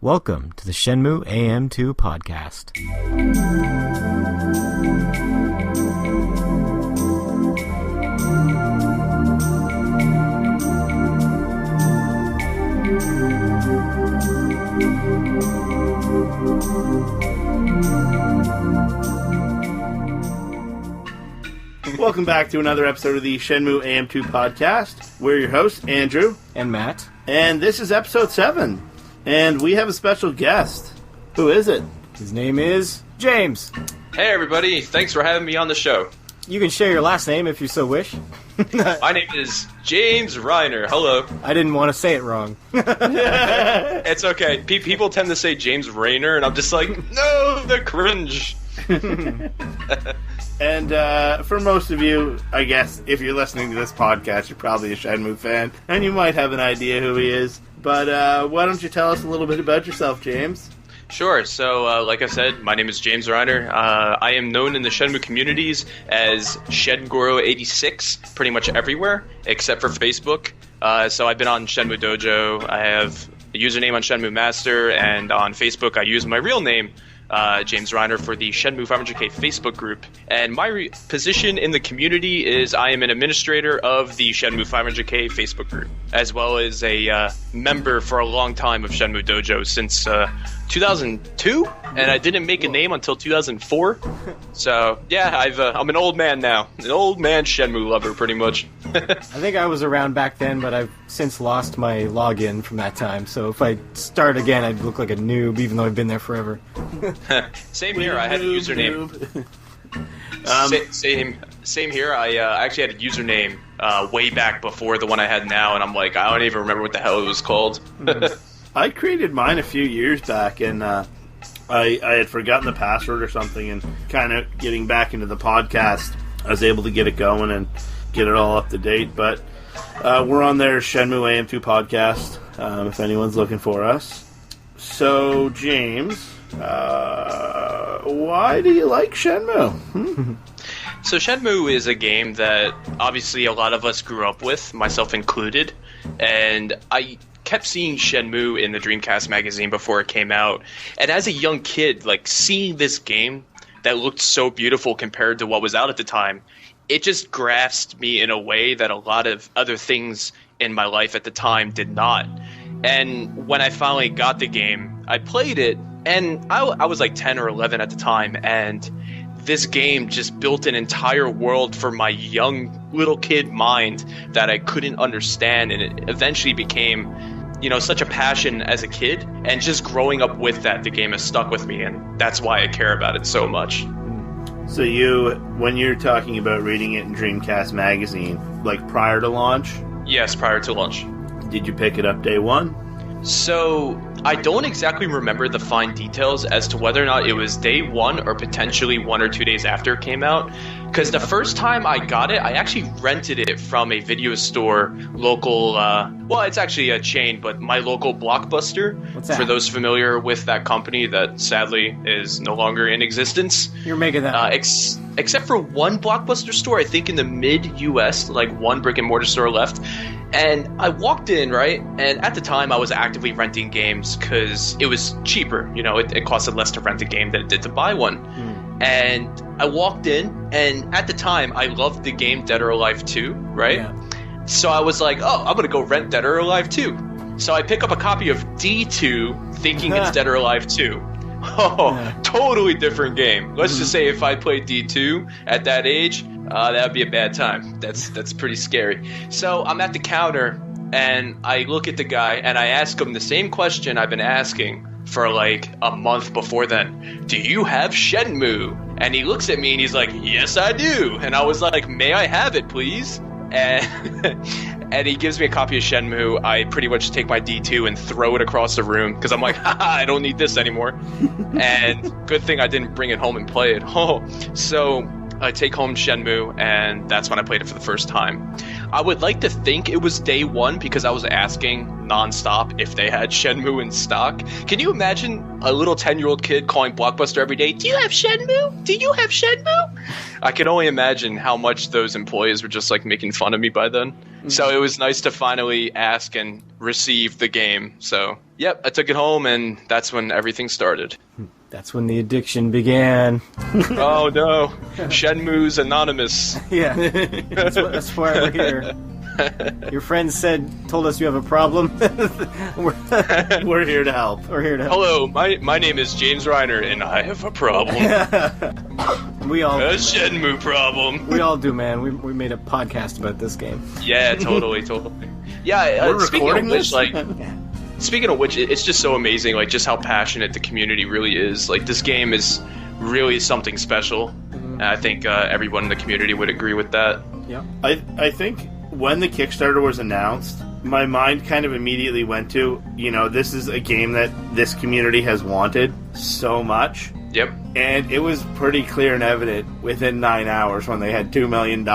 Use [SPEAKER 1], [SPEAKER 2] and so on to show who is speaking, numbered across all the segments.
[SPEAKER 1] Welcome to the Shenmue AM2 Podcast.
[SPEAKER 2] Welcome back to another episode of the Shenmue AM2 Podcast. We're your hosts, Andrew.
[SPEAKER 1] And Matt.
[SPEAKER 2] And this is episode 7. And we have a special guest. Who is it?
[SPEAKER 1] His name is James.
[SPEAKER 3] Hey everybody, thanks for having me on the show.
[SPEAKER 1] You can share your last name if you so wish.
[SPEAKER 3] My name is James Reiner. Hello.
[SPEAKER 1] I didn't want to say it wrong.
[SPEAKER 3] It's okay. People tend to say James Reiner, and I'm just like, no, the cringe.
[SPEAKER 2] And for most of you, I guess, if you're listening to this podcast, you're probably a Shenmue fan, and you might have an idea who he is. But why don't you tell us a little bit about yourself, James?
[SPEAKER 3] Sure. So, like I said, my name is James Reiner. I am known in the Shenmue communities as Shengoro86 pretty much everywhere, except for Facebook. So I've been on Shenmue Dojo. I have a username on Shenmue Master, and on Facebook I use my real name, James Reiner, for the Shenmue 500K Facebook group. And my position in the community is I am an administrator of the Shenmue 500K Facebook group, as well as a member for a long time of Shenmue Dojo since 2002, and I didn't make a name until 2004. So, yeah, I'm an old man now. An old man Shenmue lover, pretty much.
[SPEAKER 1] I think I was around back then, but I've since lost my login from that time. So if I start again, I'd look like a noob, even though I've been there forever.
[SPEAKER 3] Same here. I had a username. Same here. I actually had a username way back before the one I had now, and I'm like, I don't even remember what the hell it was called.
[SPEAKER 2] I created mine a few years back, and I had forgotten the password or something, and kind of getting back into the podcast, I was able to get it going and get it all up to date. But we're on there, Shenmue AM2 Podcast, if anyone's looking for us. So, James, why do you like Shenmue?
[SPEAKER 3] So Shenmue is a game that obviously a lot of us grew up with, myself included, and I kept seeing Shenmue in the Dreamcast magazine before it came out. And as a young kid, like, seeing this game that looked so beautiful compared to what was out at the time, it just grasped me in a way that a lot of other things in my life at the time did not. And when I finally got the game, I played it, and I was like 10 or 11 at the time, and this game just built an entire world for my young little kid mind that I couldn't understand, and it eventually became, you know, such a passion as a kid, and just growing up with that, the game has stuck with me, and that's why I care about it so much.
[SPEAKER 2] So when you're talking about reading it in Dreamcast magazine, like prior to launch?
[SPEAKER 3] Yes, prior to launch.
[SPEAKER 2] Did you pick it up day one?
[SPEAKER 3] So, I don't exactly remember the fine details as to whether or not it was day one or potentially 1 or 2 days after it came out. Because the first time I got it, I actually rented it from a video store, local, well, it's actually a chain, but my local Blockbuster.
[SPEAKER 1] What's that?
[SPEAKER 3] For those familiar with that company that sadly is no longer in existence.
[SPEAKER 1] You're making that
[SPEAKER 3] except for one Blockbuster store, I think in the mid-US, like one brick and mortar store left. And I walked in, right? And at the time, I was actively renting games because it was cheaper. You know, it costed less to rent a game than it did to buy one. And I walked in, and at the time, I loved the game Dead or Alive 2, right? Yeah. So I was like, oh, I'm going to go rent Dead or Alive 2. So I pick up a copy of D2, thinking it's Dead or Alive 2. Oh, yeah. Totally different game. Let's just say if I played D2 at that age, that would be a bad time. That's pretty scary. So I'm at the counter, and I look at the guy, and I ask him the same question I've been asking for like a month before then. Do you have Shenmue? And he looks at me, and he's like, yes, I do. And I was like, may I have it, please? And he gives me a copy of Shenmue. I pretty much take my D2 and throw it across the room because I'm like, haha, I don't need this anymore. And good thing I didn't bring it home and play it. So I take home Shenmue, and that's when I played it for the first time. I would like to think it was day one because I was asking nonstop if they had Shenmue in stock. Can you imagine a little 10-year-old kid calling Blockbuster every day, do you have Shenmue? Do you have Shenmue? I can only imagine how much those employees were just like making fun of me by then. So it was nice to finally ask and receive the game. So, yep, I took it home, and that's when everything started.
[SPEAKER 1] That's when the addiction began.
[SPEAKER 3] Oh, no. Shenmue's anonymous.
[SPEAKER 1] Yeah, that's why we're here. Your friends told us you have a problem.
[SPEAKER 2] We're here to help.
[SPEAKER 1] We're here to help.
[SPEAKER 3] Hello, my name is James Reiner, and I have a problem.
[SPEAKER 1] We all
[SPEAKER 3] A Shenmue problem.
[SPEAKER 1] We all do, man. We made a podcast about this game.
[SPEAKER 3] Yeah, totally. Yeah,
[SPEAKER 2] We're recording this?
[SPEAKER 3] Speaking of which, it's just so amazing, like, just how passionate the community really is. Like, this game is really something special. Mm-hmm. And I think everyone in the community would agree with that.
[SPEAKER 1] Yeah.
[SPEAKER 2] I think when the Kickstarter was announced, my mind kind of immediately went to, this is a game that this community has wanted so much.
[SPEAKER 3] Yep.
[SPEAKER 2] And it was pretty clear and evident within 9 hours when they had $2 million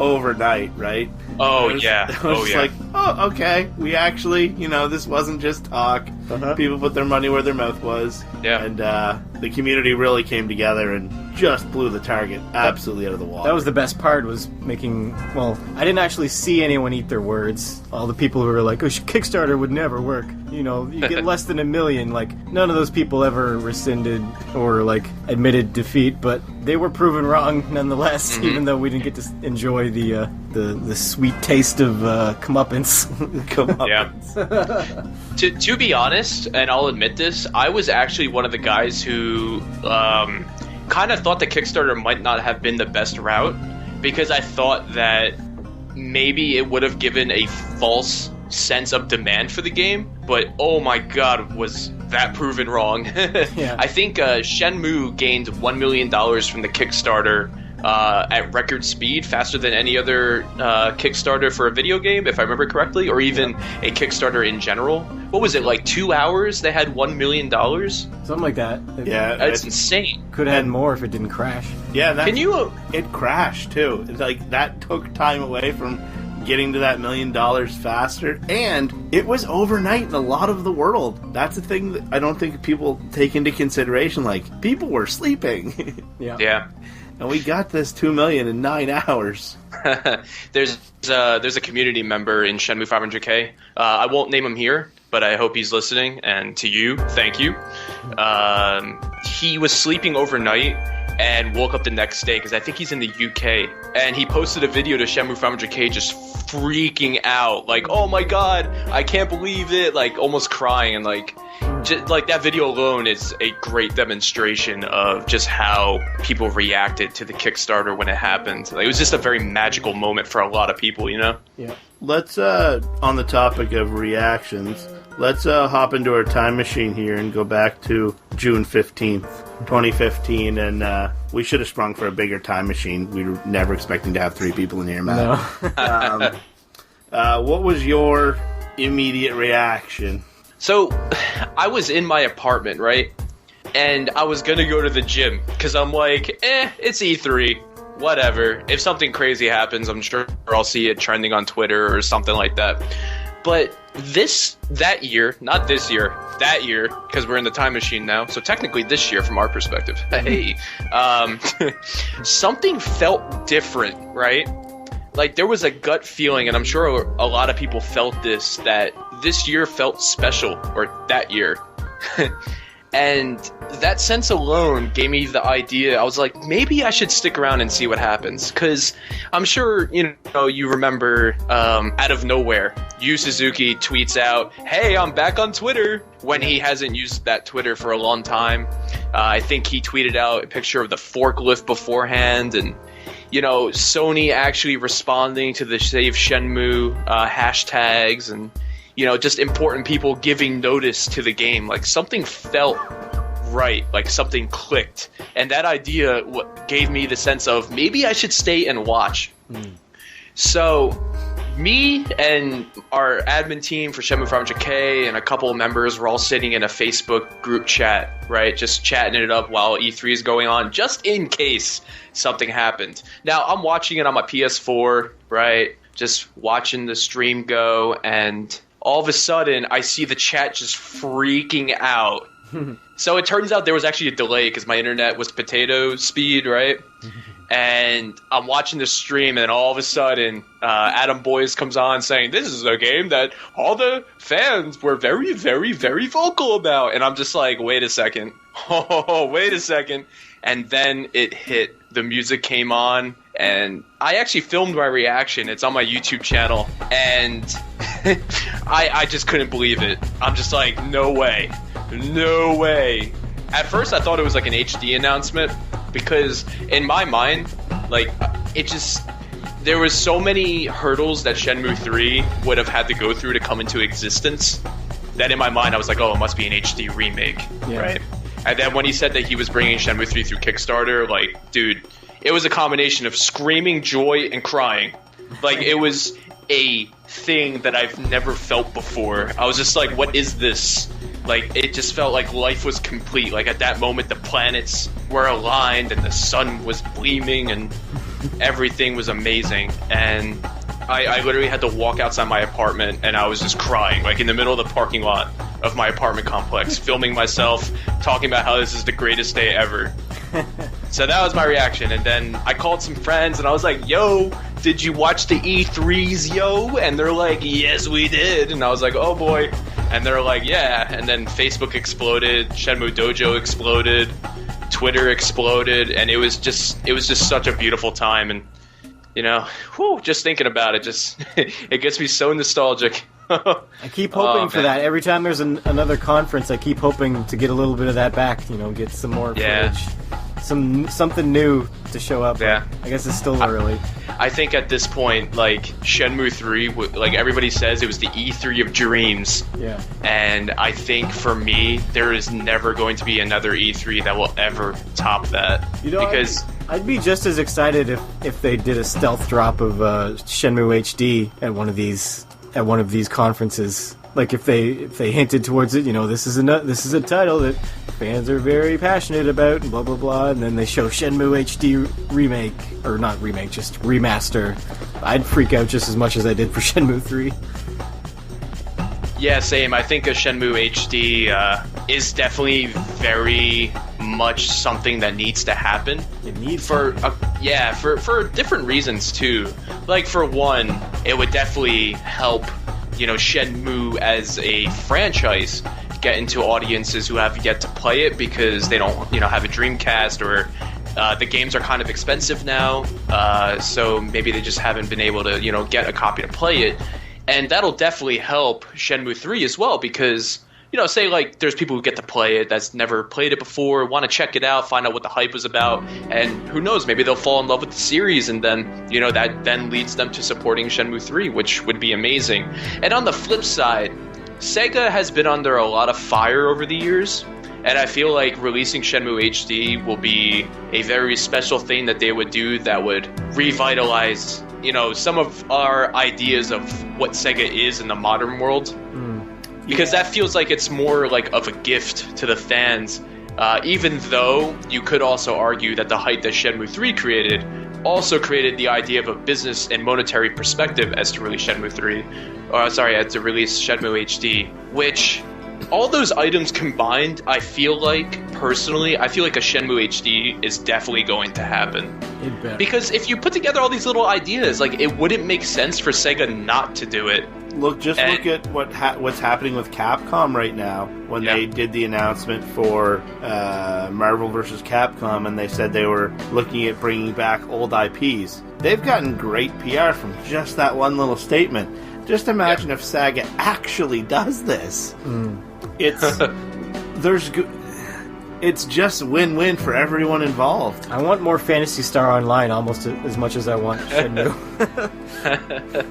[SPEAKER 2] overnight, right?
[SPEAKER 3] Oh, yeah.
[SPEAKER 2] It was like, oh, okay. We actually, this wasn't just talk.
[SPEAKER 1] Uh-huh.
[SPEAKER 2] People put their money where their mouth was.
[SPEAKER 3] Yeah.
[SPEAKER 2] And the community really came together and just blew the target absolutely out of the water.
[SPEAKER 1] That was the best part, was making... Well, I didn't actually see anyone eat their words. All the people who were like, Kickstarter would never work. You get less than $1 million. Like, none of those people ever rescinded or, admitted defeat, but they were proven wrong nonetheless, even though we didn't get to enjoy the sweet taste of comeuppance.
[SPEAKER 3] Yeah. To be honest, and I'll admit this, I was actually one of the guys who kind of thought the Kickstarter might not have been the best route, because I thought that maybe it would have given a false sense of demand for the game, but oh my god, was that proven wrong.
[SPEAKER 1] Yeah.
[SPEAKER 3] I think Shenmue gained $1 million from the Kickstarter at record speed, faster than any other Kickstarter for a video game, if I remember correctly, or even a Kickstarter in general. What was it, like 2 hours they had $1 million?
[SPEAKER 1] Something like that.
[SPEAKER 2] Yeah.
[SPEAKER 3] That's insane.
[SPEAKER 1] Could have had more if it didn't crash.
[SPEAKER 2] Yeah,
[SPEAKER 3] Can you...
[SPEAKER 2] It crashed, too. It's like, that took time away from getting to that $1 million faster, and it was overnight in a lot of the world. That's the thing that I don't think people take into consideration. Like, people were sleeping.
[SPEAKER 3] Yeah.
[SPEAKER 2] And we got this $2 million in 9 hours.
[SPEAKER 3] There's a community member in Shenmue 500K. I won't name him here, but I hope he's listening. And to you, thank you. He was sleeping overnight and woke up the next day, because I think he's in the UK. And he posted a video to Shenmue 500K just freaking out. Like, oh my god, I can't believe it. Like, almost crying. And that video alone is a great demonstration of just how people reacted to the Kickstarter when it happened. Like, it was just a very magical moment for a lot of people,
[SPEAKER 1] Yeah.
[SPEAKER 2] Let's, on the topic of reactions, let's hop into our time machine here and go back to June 15th, 2015, and we should have sprung for a bigger time machine. We were never expecting to have 3 people in here, Matt.
[SPEAKER 1] No.
[SPEAKER 2] What was your immediate reaction?
[SPEAKER 3] So, I was in my apartment, right? And I was gonna go to the gym, because I'm like, it's E3. Whatever. If something crazy happens, I'm sure I'll see it trending on Twitter or something like that. But that year, because we're in the time machine now, so technically this year from our perspective, hey, something felt different, right? Like, there was a gut feeling, and I'm sure a lot of people felt this, that this year felt special, or that year. And that sense alone gave me the idea. I was like, maybe I should stick around and see what happens. Because I'm sure, you remember, out of nowhere, Yu Suzuki tweets out, hey, I'm back on Twitter, when he hasn't used that Twitter for a long time. I think he tweeted out a picture of the forklift beforehand, and Sony actually responding to the Save Shenmue hashtags, and just important people giving notice to the game. Like, something felt right, like something clicked, and that idea gave me the sense of maybe I should stay and watch. So me and our admin team for Shenmue 500K and a couple of members were all sitting in a Facebook group chat, right, just chatting it up while E3 is going on, just in case something happened. Now, I'm watching it on my PS4, right, just watching the stream go, and all of a sudden, I see the chat just freaking out. So it turns out there was actually a delay because my internet was potato speed, right? and I'm watching the stream, and then all of a sudden, Adam Boyes comes on saying, "This is a game that all the fans were very, very, very vocal about." And I'm just like, wait a second. Oh, wait a second. And then it hit. The music came on, and I actually filmed my reaction. It's on my YouTube channel, and I just couldn't believe it. I'm just like, no way. No way. At first, I thought it was like an HD announcement, because in my mind, like, it just... There was so many hurdles that Shenmue 3 would have had to go through to come into existence, that in my mind, I was like, oh, it must be an HD remake, right? And then when he said that he was bringing Shenmue 3 through Kickstarter, like, dude, it was a combination of screaming joy and crying. Like, it was a thing that I've never felt before. I was just like, what is this? Like, it just felt like life was complete. Like, at that moment, the planets were aligned and the sun was gleaming and everything was amazing. And I literally had to walk outside my apartment, and I was just crying, like in the middle of the parking lot of my apartment complex, filming myself, talking about how this is the greatest day ever. So that was my reaction. And then I called some friends, and I was like, yo, did you watch the E3s, yo? And they're like, yes, we did. And I was like, oh boy. And they're like, yeah. And then Facebook exploded, Shenmue Dojo exploded, Twitter exploded, and it was just such a beautiful time. And you know, just thinking about it, just it gets me so nostalgic.
[SPEAKER 1] I keep hoping for that. Every time there's another conference, I keep hoping to get a little bit of that back. You know, get some more footage, something new to show up.
[SPEAKER 3] Yeah,
[SPEAKER 1] I guess it's still early.
[SPEAKER 3] I think at this point, like Shenmue 3, like everybody says, it was the E3 of dreams.
[SPEAKER 1] Yeah.
[SPEAKER 3] And I think for me, there is never going to be another E3 that will ever top that.
[SPEAKER 1] You know, because I'd be just as excited if they did a stealth drop of Shenmue HD at one of these conferences. Like if they hinted towards it, you know, this is a title that fans are very passionate about, and blah blah blah, and then they show Shenmue HD remake, or not remake, just remaster. I'd freak out just as much as I did for Shenmue 3.
[SPEAKER 3] Yeah, same. I think a Shenmue HD is definitely very much something that needs to happen.
[SPEAKER 1] It needs
[SPEAKER 3] for different reasons too. Like for one, it would definitely help, you know, Shenmue as a franchise get into audiences who have yet to play it because they don't, you know, have a Dreamcast, or the games are kind of expensive now, so maybe they just haven't been able to, you know, get a copy to play it. And that'll definitely help Shenmue 3 as well, because, you know, say like there's people who get to play it that's never played it before, want to check it out, find out what the hype was about, and who knows, maybe they'll fall in love with the series, and then, you know, that then leads them to supporting Shenmue 3, which would be amazing. And on the flip side, Sega has been under a lot of fire over the years, and I feel like releasing Shenmue HD will be a very special thing that they would do that would revitalize, you know, some of our ideas of what Sega is in the modern world. Because that feels like it's more like of a gift to the fans, even though you could also argue that the hype that Shenmue 3 created also created the idea of a business and monetary perspective as to release Shenmue 3, as to release Shenmue HD, which all those items combined, I feel like, personally, I feel like a Shenmue HD is definitely going to happen. Because if you put together all these little ideas, like, it wouldn't make sense for Sega not to do it.
[SPEAKER 2] Look at what's happening with Capcom right now. When they did the announcement for Marvel vs. Capcom, and they said they were looking at bringing back old IPs. They've gotten great PR from just that one little statement. Just imagine if Sega actually does this. It's just win-win for everyone involved.
[SPEAKER 1] I want more Phantasy Star Online almost as much as I want Shenmue.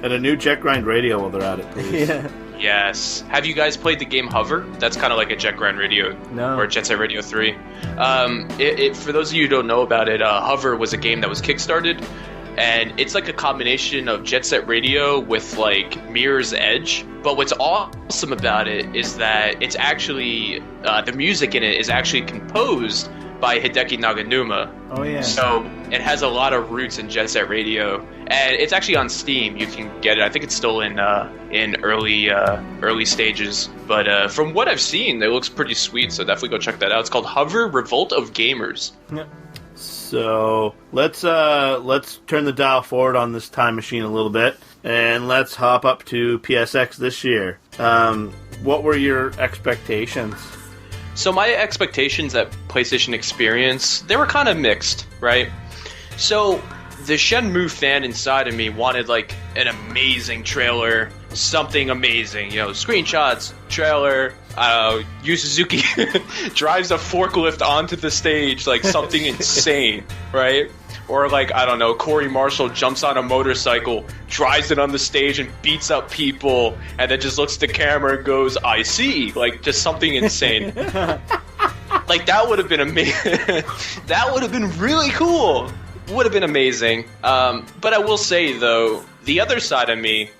[SPEAKER 2] And a new Jet Grind radio while they're at it, please.
[SPEAKER 1] Yeah.
[SPEAKER 3] Yes. Have you guys played the game Hover? That's kind of like a Jet Grind Radio.
[SPEAKER 1] No.
[SPEAKER 3] Or Jet Set Radio 3. For those of you who don't know about it, Hover was a game that was kickstarted. And it's like a combination of Jet Set Radio with like Mirror's Edge. But what's awesome about it is that it's actually the music in it is actually composed by Hideki Naganuma.
[SPEAKER 1] Oh yeah.
[SPEAKER 3] So it has a lot of roots in Jet Set Radio, and it's actually on Steam. You can get it. I think it's still in early stages. But from what I've seen, it looks pretty sweet. So definitely go check that out. It's called Hover: Revolt of Gamers.
[SPEAKER 1] Yeah.
[SPEAKER 2] So let's turn the dial forward on this time machine a little bit, and let's hop up to PSX this year. What were your expectations?
[SPEAKER 3] So my expectations at PlayStation Experience, they were kind of mixed, right? So the Shenmue fan inside of me wanted like an amazing trailer, something amazing, screenshots, trailer, Yu Suzuki drives a forklift onto the stage, like something insane, right? Or like, I don't know, Corey Marshall jumps on a motorcycle, drives it on the stage and beats up people, and then just looks at the camera and goes, I see, like just something insane. Like that would have been amazing. That would have been really cool. Would have been amazing. But I will say though, the other side of me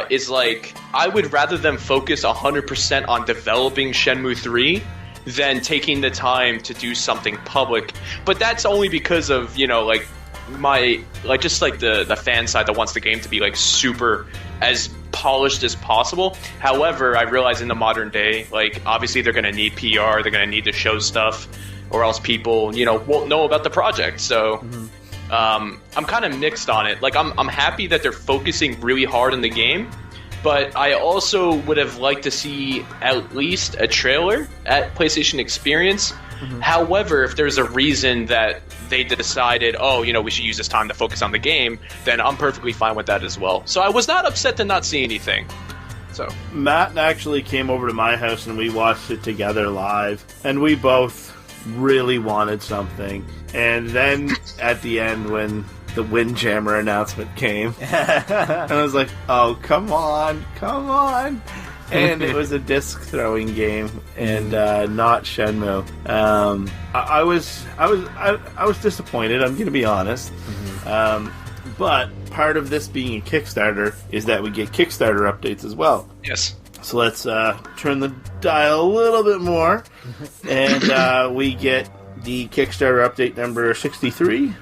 [SPEAKER 3] is like, I would rather them focus 100% on developing Shenmue 3 than taking the time to do something public. But that's only because of, the fan side that wants the game to be like super as polished as possible. However, I realize in the modern day, like obviously they're going to need PR, they're going to need to show stuff, or else people, won't know about the project. So I'm kind of mixed on it. Like I'm happy that they're focusing really hard on the game, but I also would have liked to see at least a trailer at PlayStation Experience. However, if there's a reason that they decided, we should use this time to focus on the game, then I'm perfectly fine with that as well. So I was not upset to not see anything. So
[SPEAKER 2] Matt actually came over to my house and we watched it together live, and we both really wanted something. And then at the end, when the Windjammer announcement came, and I was like, oh, come on. And it was a disc throwing game, and not Shenmue. I was disappointed. I'm going to be honest. But part of this being a Kickstarter is that we get Kickstarter updates as well.
[SPEAKER 3] Yes. So
[SPEAKER 2] let's turn the dial a little bit more, and we get the Kickstarter update number 63.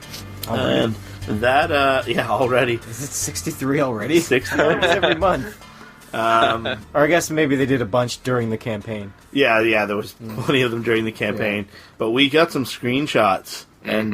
[SPEAKER 1] Already?
[SPEAKER 2] That already.
[SPEAKER 1] Is it 63 already?
[SPEAKER 2] 63
[SPEAKER 1] every month. Or I guess maybe they did a bunch during the campaign.
[SPEAKER 2] Yeah, there was plenty of them during the campaign. Yeah. But we got some screenshots, and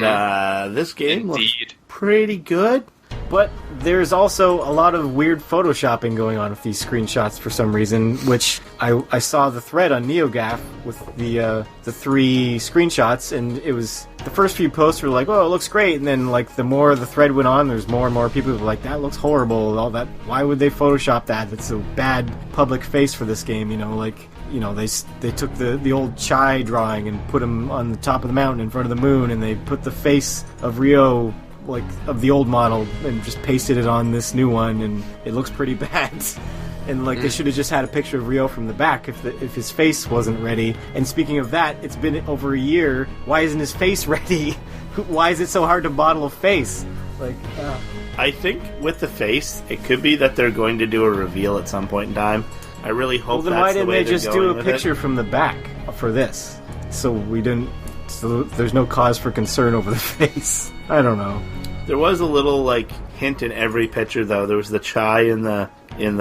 [SPEAKER 2] this game looks pretty good.
[SPEAKER 1] But there's also a lot of weird photoshopping going on with these screenshots for some reason, which I saw the thread on NeoGAF with the 3 screenshots, and it was the first few posts were like, oh, it looks great, and then like the more the thread went on, there's more and more people who were like, that looks horrible, all that, why would they Photoshop that? That's a bad public face for this game, they took the old Chai drawing and put him on the top of the mountain in front of the moon, and they put the face of Ryo, like of the old model, and just pasted it on this new one, and it looks pretty bad. And like they should have just had a picture of Ryo from the back if his face wasn't ready. And speaking of that, it's been over a year. Why isn't his face ready? Why is it so hard to model a face?
[SPEAKER 2] I think with the face, it could be that they're going to do a reveal at some point in time. I really hope.
[SPEAKER 1] Well, then why didn't they just do a picture from the back for this? So there's no cause for concern over the face. I don't know.
[SPEAKER 2] There was a little hint in every picture, though. There was the Chai in the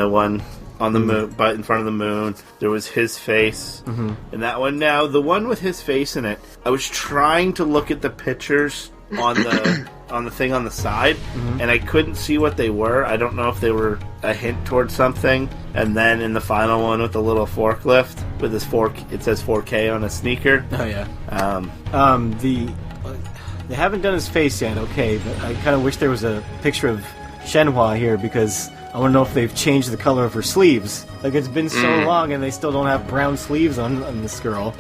[SPEAKER 2] one on the moon, but in front of the moon. There was his face in that one. Now, the one with his face in it, I was trying to look at the pictures on the thing on the side, and I couldn't see what they were. I don't know if they were a hint towards something. And then in the final one with the little forklift with his it says 4K on a sneaker.
[SPEAKER 1] Oh yeah. They haven't done his face yet, okay, but I kind of wish there was a picture of Shenhua here, because I want to know if they've changed the color of her sleeves. Like, it's been so long and they still don't have brown sleeves on this girl.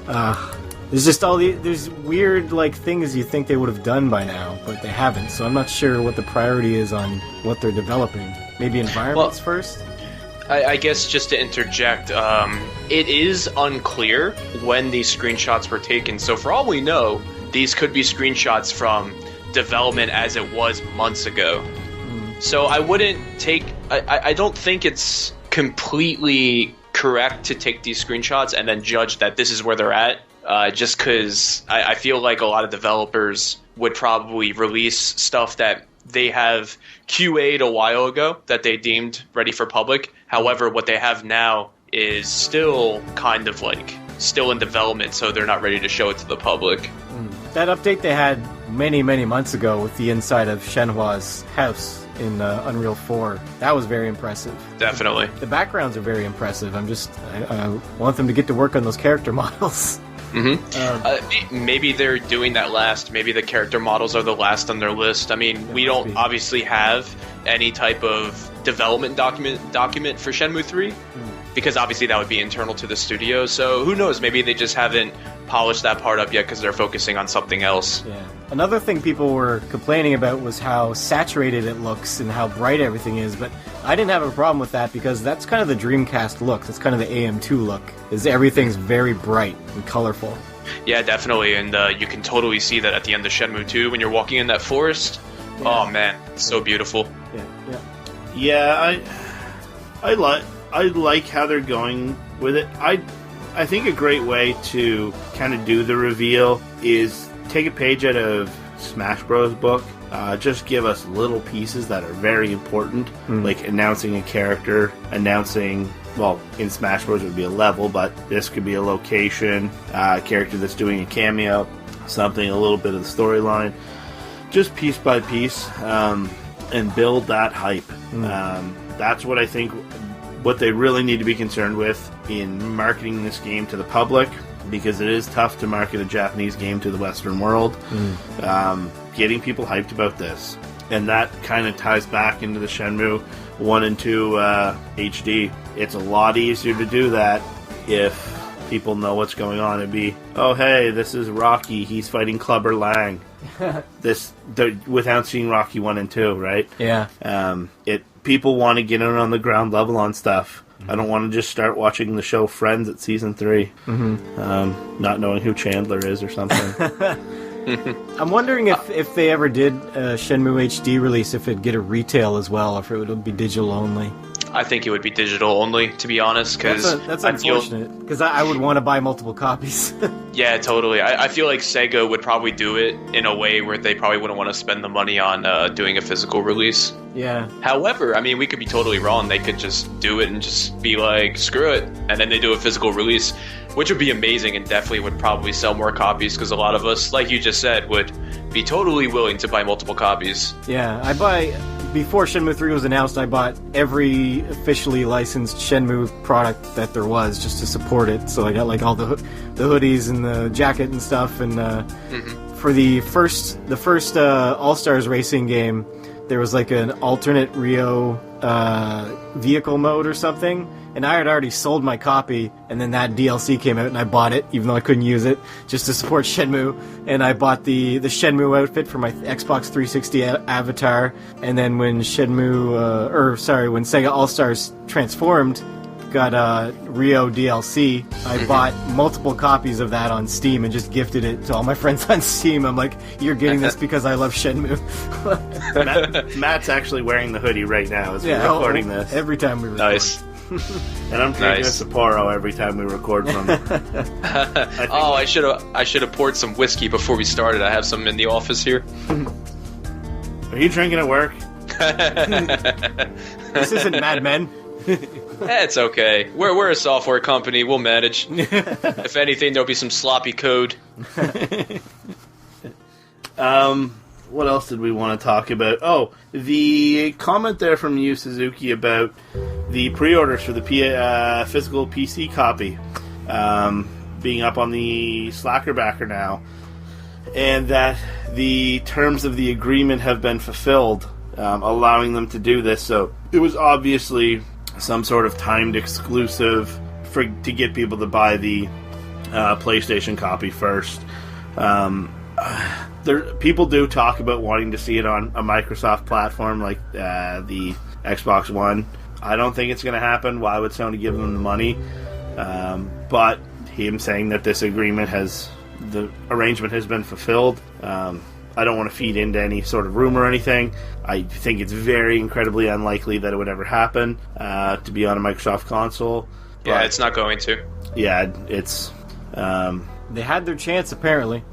[SPEAKER 1] There's just there's weird, things you think they would have done by now, but they haven't, so I'm not sure what the priority is on what they're developing. Maybe environments first?
[SPEAKER 3] I guess just to interject, it is unclear when these screenshots were taken, so for all we know, these could be screenshots from development as it was months ago. So I wouldn't take... I don't think it's completely correct to take these screenshots and then judge that this is where they're at, just because I feel like a lot of developers would probably release stuff that they have QA'd a while ago that they deemed ready for public. However, what they have now is still kind of still in development, so they're not ready to show it to the public.
[SPEAKER 1] That update they had many, many months ago with the inside of Shenhua's house in Unreal 4. That was very impressive.
[SPEAKER 3] Definitely.
[SPEAKER 1] The backgrounds are very impressive. I want them to get to work on those character models.
[SPEAKER 3] Maybe they're doing that last. Maybe the character models are the last on their list. I mean, we don't obviously have any type of development document for Shenmue 3, because obviously that would be internal to the studio. So who knows? Maybe they just haven't polished that part up yet because they're focusing on something else.
[SPEAKER 1] Yeah. Another thing people were complaining about was how saturated it looks and how bright everything is, but I didn't have a problem with that because that's kind of the Dreamcast look. That's kind of the AM2 look, is everything's very bright and colorful.
[SPEAKER 3] Yeah, definitely, and you can totally see that at the end of Shenmue 2 when you're walking in that forest. Yeah. Oh man, it's so beautiful.
[SPEAKER 2] Yeah, I like how they're going with it. I think a great way to kind of do the reveal is take a page out of Smash Bros. Book. Just give us little pieces that are very important, like announcing a character, well, in Smash Bros. It would be a level, but this could be a location, a character that's doing a cameo, something, a little bit of the storyline, just piece by piece, and build that hype. That's what I think what they really need to be concerned with in marketing this game to the public, because it is tough to market a Japanese game to the Western world. Getting people hyped about this. And that kind of ties back into the Shenmue 1 and 2 HD. It's a lot easier to do that if people know what's going on. It'd be, oh hey, this is Rocky, he's fighting Clubber Lang. Without seeing Rocky 1 and 2, right?
[SPEAKER 1] Yeah.
[SPEAKER 2] People want to get in on the ground level on stuff. I don't want to just start watching the show Friends at season 3, not knowing who Chandler is or something.
[SPEAKER 1] I'm wondering if they ever did a Shenmue HD release, if it'd get a retail as well, or if it would be digital only.
[SPEAKER 3] I think it would be digital only, to be honest, because
[SPEAKER 1] that's unfortunate, because I would want to buy multiple copies.
[SPEAKER 3] Yeah, totally. I feel like Sega would probably do it in a way where they probably wouldn't want to spend the money on doing a physical release.
[SPEAKER 1] Yeah.
[SPEAKER 3] However, I mean, we could be totally wrong. They could just do it and just be like, screw it, and then they do a physical release, which would be amazing and definitely would probably sell more copies, because a lot of us, like you just said, would be totally willing to buy multiple copies.
[SPEAKER 1] Yeah, before Shenmue 3 was announced, I bought every officially licensed Shenmue product that there was just to support it. So I got like all the hoodies and the jacket and stuff. And for the first All-Stars racing game, there was like an alternate Rio vehicle mode or something. And I had already sold my copy, and then that DLC came out, and I bought it, even though I couldn't use it, just to support Shenmue. And I bought the Shenmue outfit for my Xbox 360 avatar. And then when Sega All-Stars transformed, got Rio DLC, I bought multiple copies of that on Steam and just gifted it to all my friends on Steam. I'm like, you're getting this because I love Shenmue.
[SPEAKER 2] Matt's actually wearing the hoodie right now as we're recording this.
[SPEAKER 1] Every time we record.
[SPEAKER 3] Nice.
[SPEAKER 2] And I'm drinking a Sapporo every time we record from it.
[SPEAKER 3] I should have poured some whiskey before we started. I have some in the office here.
[SPEAKER 2] Are you drinking at work?
[SPEAKER 1] This isn't Mad Men.
[SPEAKER 3] It's okay. We're a software company. We'll manage. If anything, there'll be some sloppy code.
[SPEAKER 2] What else did we want to talk about? Oh, the comment there from Yu Suzuki about the pre-orders for the physical PC copy being up on the Slacker backer now, and that the terms of the agreement have been fulfilled, allowing them to do this. So it was obviously some sort of timed exclusive to get people to buy the PlayStation copy first. People do talk about wanting to see it on a Microsoft platform like the Xbox One. I don't think it's going to happen. Why would Sony give them the money? But him saying that this the arrangement has been fulfilled. I don't want to feed into any sort of rumor or anything. I think it's very incredibly unlikely that it would ever happen to be on a Microsoft console.
[SPEAKER 3] Yeah, but it's not going to.
[SPEAKER 2] Yeah, it's...
[SPEAKER 1] They had their chance, apparently.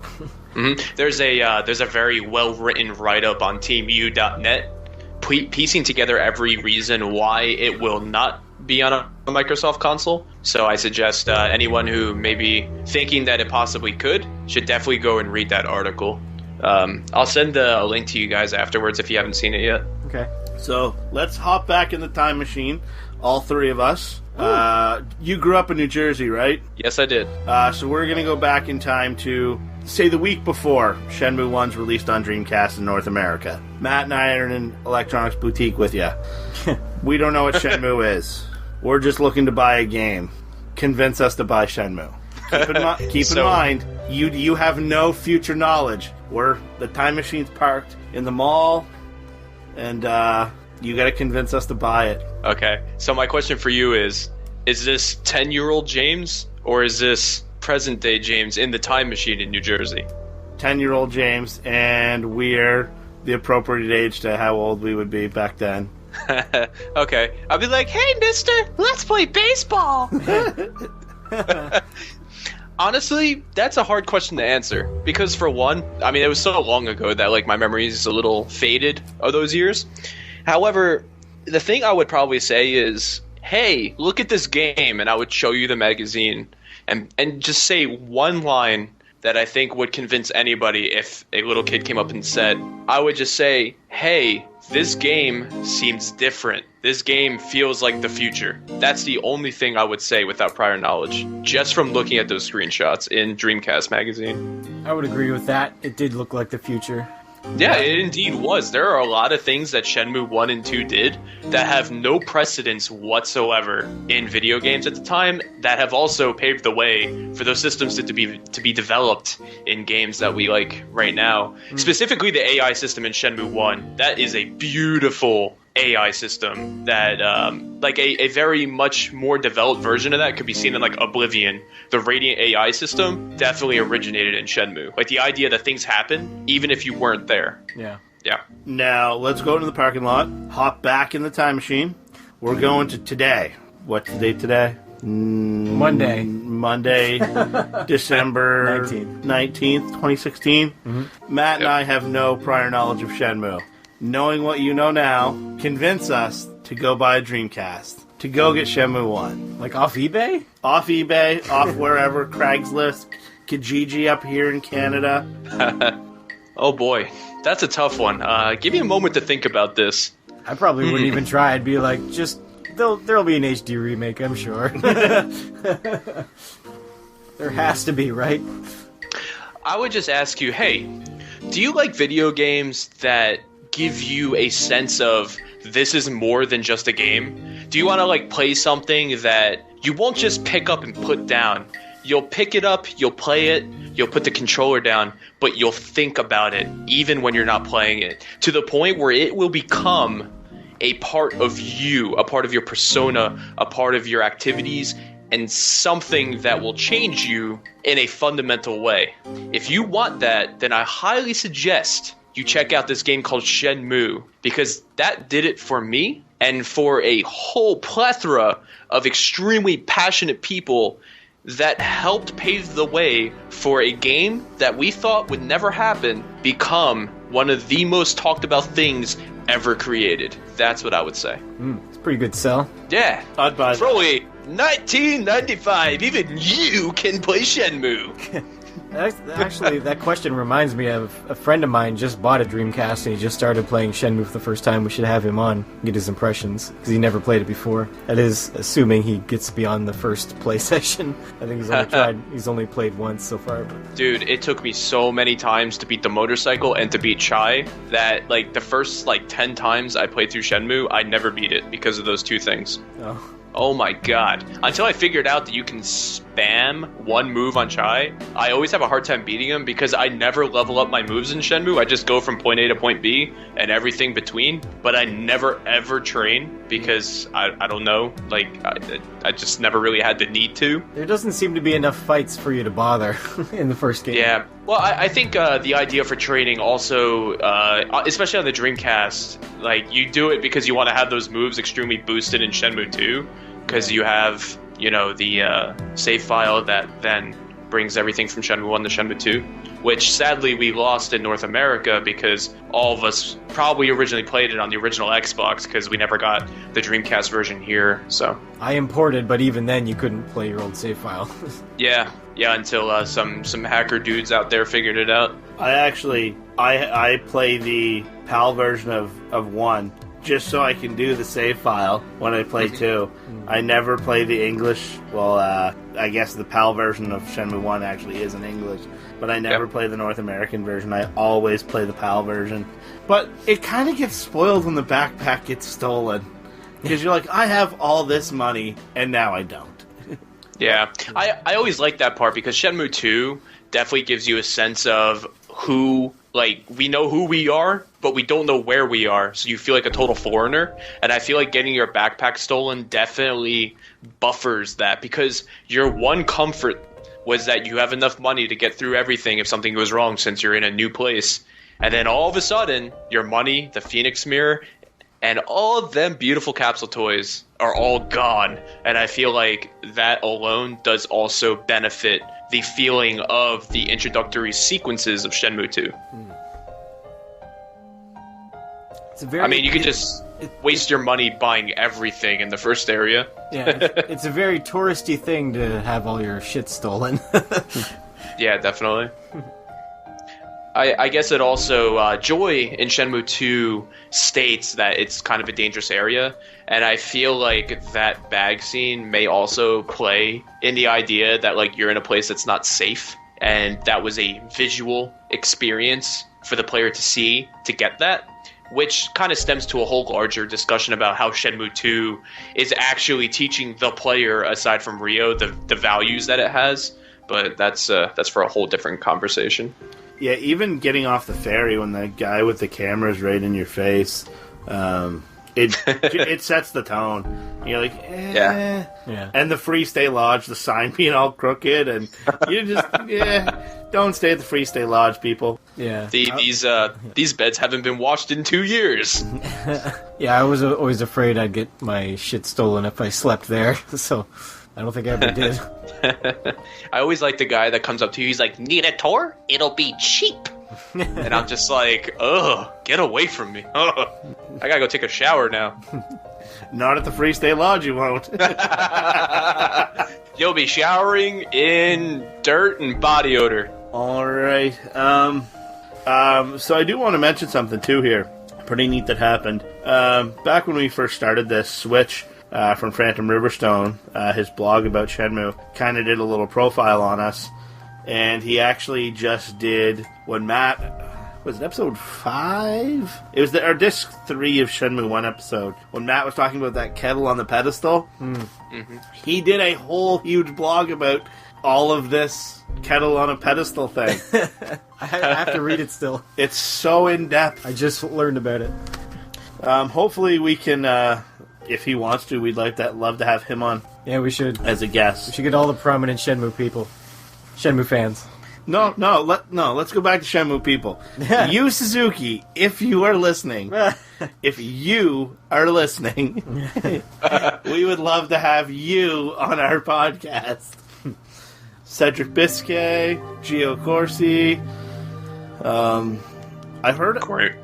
[SPEAKER 3] There's a very well-written write-up on TeamU.net piecing together every reason why it will not be on a Microsoft console. So I suggest anyone who may be thinking that it possibly could should definitely go and read that article. I'll send a link to you guys afterwards if you haven't seen it yet.
[SPEAKER 1] Okay.
[SPEAKER 2] So let's hop back in the time machine, all three of us. You grew up in New Jersey, right?
[SPEAKER 3] Yes, I did.
[SPEAKER 2] So we're going to go back in time to, say, the week before Shenmue 1's released on Dreamcast in North America. Matt and I are in an electronics boutique with you. We don't know what Shenmue is. We're just looking to buy a game. Convince us to buy Shenmue. Keep in mind, you have no future knowledge. The time machine's parked in the mall, and you got to convince us to buy it.
[SPEAKER 3] Okay, so my question for you is this 10-year-old James, or is this present-day James in the time machine in New Jersey?
[SPEAKER 2] 10-year-old James, and we're the appropriate age to how old we would be back then.
[SPEAKER 3] Okay, I'll be like, hey, mister, let's play baseball! Honestly, that's a hard question to answer. Because for one, I mean, it was so long ago that like my memory is a little faded of those years. However, the thing I would probably say is, hey, look at this game, and I would show you the magazine and just say one line that I think would convince anybody if a little kid came up and said, I would just say, hey, this game seems different. This game feels like the future. That's the only thing I would say without prior knowledge, just from looking at those screenshots in Dreamcast magazine.
[SPEAKER 1] I would agree with that. It did look like the future.
[SPEAKER 3] Yeah, it indeed was. There are a lot of things that Shenmue 1 and 2 did that have no precedence whatsoever in video games at the time, that have also paved the way for those systems to be developed in games that we like right now. Specifically the AI system in Shenmue 1. That is a beautiful AI system that, like a very much more developed version of that could be seen in like Oblivion. The Radiant AI system definitely originated in Shenmue. Like the idea that things happen even if you weren't there.
[SPEAKER 1] Yeah.
[SPEAKER 3] Yeah.
[SPEAKER 2] Now, let's go into the parking lot, hop back in the time machine. We're going to today. What's the date today?
[SPEAKER 1] Monday,
[SPEAKER 2] December 19th, 2016.
[SPEAKER 1] Mm-hmm.
[SPEAKER 2] Matt and I have no prior knowledge of Shenmue. Knowing what you know now, convince us to go buy a Dreamcast, to go get Shenmue 1.
[SPEAKER 1] Like off eBay?
[SPEAKER 2] Off eBay, off wherever, Craigslist, Kijiji up here in Canada.
[SPEAKER 3] Oh boy, that's a tough one. Give me a moment to think about this.
[SPEAKER 1] I probably wouldn't even try. I'd be like, there'll be an HD remake, I'm sure. There has to be, right?
[SPEAKER 3] I would just ask you, hey, do you like video games that give you a sense of this is more than just a game? Do you want to like play something that you won't just pick up and put down? You'll pick it up, you'll play it, you'll put the controller down, but you'll think about it even when you're not playing it, to the point where it will become a part of you, a part of your persona, a part of your activities, and something that will change you in a fundamental way. If you want that, then I highly suggest you check out this game called Shenmue, because that did it for me and for a whole plethora of extremely passionate people that helped pave the way for a game that we thought would never happen become one of the most talked about things ever created. That's what I would say.
[SPEAKER 1] It's a pretty good sell.
[SPEAKER 3] Yeah.
[SPEAKER 2] I'd buy
[SPEAKER 3] For only $19.95, even you can play Shenmue.
[SPEAKER 1] Actually, that question reminds me of a friend of mine just bought a Dreamcast and he just started playing Shenmue for the first time. We should have him on, get his impressions, because he never played it before. That is, assuming he gets beyond the first play session. I think he's only played once so far. But.
[SPEAKER 3] Dude, it took me so many times to beat the motorcycle and to beat Chai that, like, the first, 10 times I played through Shenmue, I never beat it because of those two things. Oh my god. Until I figured out that you can spam one move on Chai, I always have a hard time beating him because I never level up my moves in Shenmue. I just go from point A to point B and everything between, but I never ever train because I don't know, I just never really had the need to.
[SPEAKER 1] There doesn't seem to be enough fights for you to bother in the first game.
[SPEAKER 3] Yeah. Well, I think the idea for training also, especially on the Dreamcast, you do it because you want to have those moves extremely boosted in Shenmue 2, because you have, the save file that then brings everything from Shenmue 1 to Shenmue 2, which sadly we lost in North America because all of us probably originally played it on the original Xbox because we never got the Dreamcast version here, so.
[SPEAKER 1] I imported, but even then you couldn't play your old save file.
[SPEAKER 3] Yeah, until some hacker dudes out there figured it out.
[SPEAKER 2] I actually I play the PAL version of 1 just so I can do the save file when I play 2. I never play the English. Well, I guess the PAL version of Shenmue 1 actually is in English, but I never play the North American version. I always play the PAL version. But it kind of gets spoiled when the backpack gets stolen. Because you're like, I have all this money, and now I don't.
[SPEAKER 3] Yeah, I always like that part because Shenmue 2 definitely gives you a sense of who, like, we know who we are, but we don't know where we are, so you feel like a total foreigner. And I feel like getting your backpack stolen definitely buffers that, because your one comfort was that you have enough money to get through everything if something goes wrong since you're in a new place. And then all of a sudden, your money, the Phoenix Mirror, and all of them beautiful capsule toys are all gone. And I feel like that alone does also benefit the feeling of the introductory sequences of Shenmue 2. You could just waste your money buying everything in the first area.
[SPEAKER 1] Yeah, it's a very touristy thing to have all your shit stolen.
[SPEAKER 3] Yeah, definitely. I guess it also, Joy in Shenmue 2 states that it's kind of a dangerous area, and I feel like that bag scene may also play in the idea that, like, you're in a place that's not safe, and that was a visual experience for the player to see to get that, which kind of stems to a whole larger discussion about how Shenmue 2 is actually teaching the player, aside from Ryo, the values that it has, but that's for a whole different conversation.
[SPEAKER 2] Yeah, even getting off the ferry when the guy with the camera's right in your face, it sets the tone. You're like,
[SPEAKER 3] Yeah.
[SPEAKER 2] And the Free Stay Lodge, the sign being all crooked, and you just, don't stay at the Free Stay Lodge, people.
[SPEAKER 1] Yeah.
[SPEAKER 3] These beds haven't been washed in 2 years.
[SPEAKER 1] Yeah, I was always afraid I'd get my shit stolen if I slept there, so I don't think I ever did.
[SPEAKER 3] I always like the guy that comes up to you, he's like, need a tour? It'll be cheap. And I'm just like, ugh, get away from me. Ugh. I gotta go take a shower now.
[SPEAKER 2] Not at the Free Stay Lodge, you won't.
[SPEAKER 3] You'll be showering in dirt and body odor.
[SPEAKER 2] Alright. So I do want to mention something, too, here. Pretty neat that happened. Back when we first started this, Switch, from Phantom Riverstone, his blog about Shenmue, kind of did a little profile on us, and he actually just did when Matt, was it episode 5? It was our disc 3 of Shenmue 1 episode, when Matt was talking about that kettle on the pedestal. He did a whole huge blog about all of this kettle on a pedestal thing.
[SPEAKER 1] I have to read it still.
[SPEAKER 2] It's so in-depth.
[SPEAKER 1] I just learned about it.
[SPEAKER 2] Hopefully we can, if he wants to, we'd love to have him on.
[SPEAKER 1] Yeah, we should.
[SPEAKER 2] As a guest.
[SPEAKER 1] We should get all the prominent Shenmue people. Shenmue fans.
[SPEAKER 2] Let's go back to Shenmue people. You, Suzuki, if you are listening, we would love to have you on our podcast. Cedric Biscay, Gio Corsi, I've heard
[SPEAKER 3] Corey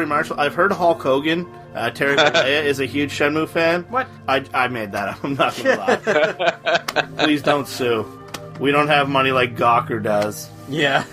[SPEAKER 3] Marshall. I've
[SPEAKER 2] heard Hulk Hogan. Terry Bollea is a huge Shenmue fan.
[SPEAKER 1] What?
[SPEAKER 2] I made that up. I'm not gonna lie. Please don't sue. We don't have money like Gawker does.
[SPEAKER 1] Yeah.